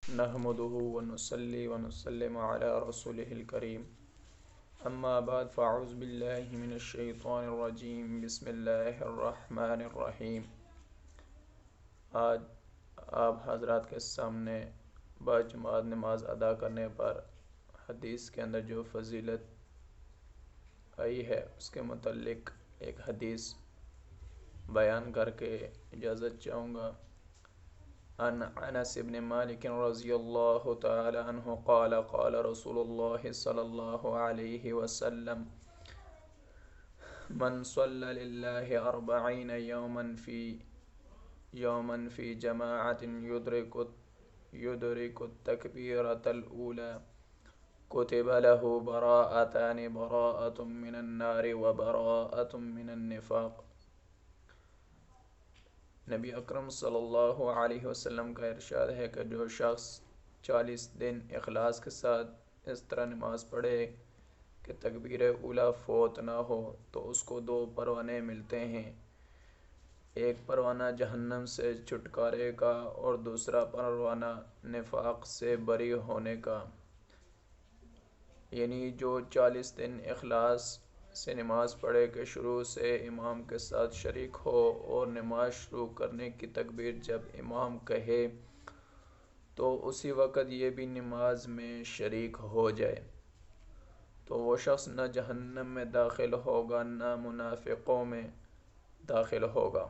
نحمده ونصلي ونسلم على رسوله الكريم اما بعد فاعوذ بالله من الشیطان الرجیم بسم اللہ الرحمن الرحیم۔ آج آپ حضرات کے سامنے باجماعت نماز ادا کرنے پر حدیث کے اندر جو فضیلت آئی ہے اس کے متعلق ایک حدیث بیان کر کے اجازت چاہوں گا۔ عن انس بن مالک رضی اللہ تعالی عنہ قال قال رسول اللہ صلی اللہ علیہ وسلم من صلی للہ 40 یوما فی جماعت یدرک التکبیرۃ الاولی کتب له براءتان براءۃ من النار وبراءۃ من النفاق۔ نبی اکرم صلی اللہ علیہ وسلم کا ارشاد ہے کہ جو شخص 40 دن اخلاص کے ساتھ اس طرح نماز پڑھے کہ تکبیر اولیٰ فوت نہ ہو تو اس کو 2 پروانے ملتے ہیں، ایک پروانہ جہنم سے چھٹکارے کا اور دوسرا پروانہ نفاق سے بری ہونے کا۔ یعنی جو 40 دن اخلاص سے نماز پڑھے کہ شروع سے امام کے ساتھ شریک ہو اور نماز شروع کرنے کی تکبیر جب امام کہے تو اسی وقت یہ بھی نماز میں شریک ہو جائے تو وہ شخص نہ جہنم میں داخل ہوگا نہ منافقوں میں داخل ہوگا۔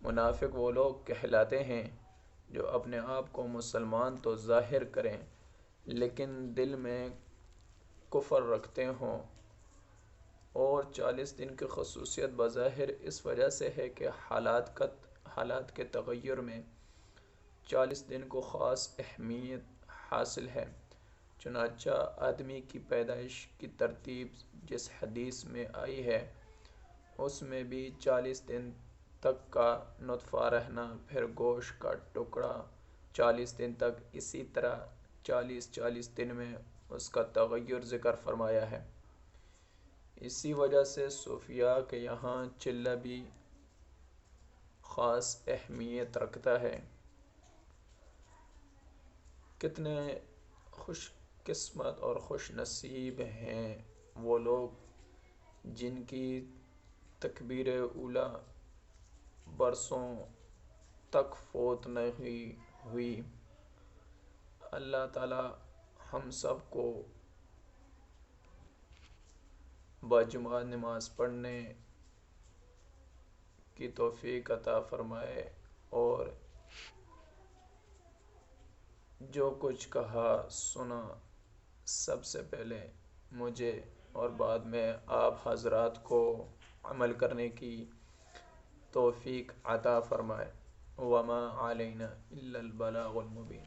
منافق وہ لوگ کہلاتے ہیں جو اپنے آپ کو مسلمان تو ظاہر کریں لیکن دل میں کفر رکھتے ہوں، اور 40 دن کی خصوصیت بظاہر اس وجہ سے ہے کہ حالات کے تغیر میں 40 دن کو خاص اہمیت حاصل ہے۔ چنانچہ آدمی کی پیدائش کی ترتیب جس حدیث میں آئی ہے اس میں بھی 40 دن تک کا نطفہ رہنا، پھر گوشت کا ٹکڑا 40 دن تک، اسی طرح 40 دن میں اس کا تغیر ذکر فرمایا ہے۔ اسی وجہ سے صوفیاء کے یہاں چلہ بھی خاص اہمیت رکھتا ہے۔ کتنے خوش قسمت اور خوش نصیب ہیں وہ لوگ جن کی تکبیر اولیٰ برسوں تک فوت نہیں ہوئی۔ اللہ تعالی ہم سب کو باجماعت نماز پڑھنے کی توفیق عطا فرمائے، اور جو کچھ کہا سنا سب سے پہلے مجھے اور بعد میں آپ حضرات کو عمل کرنے کی توفیق عطا فرمائے۔ وما علینا الا البلاغ المبین۔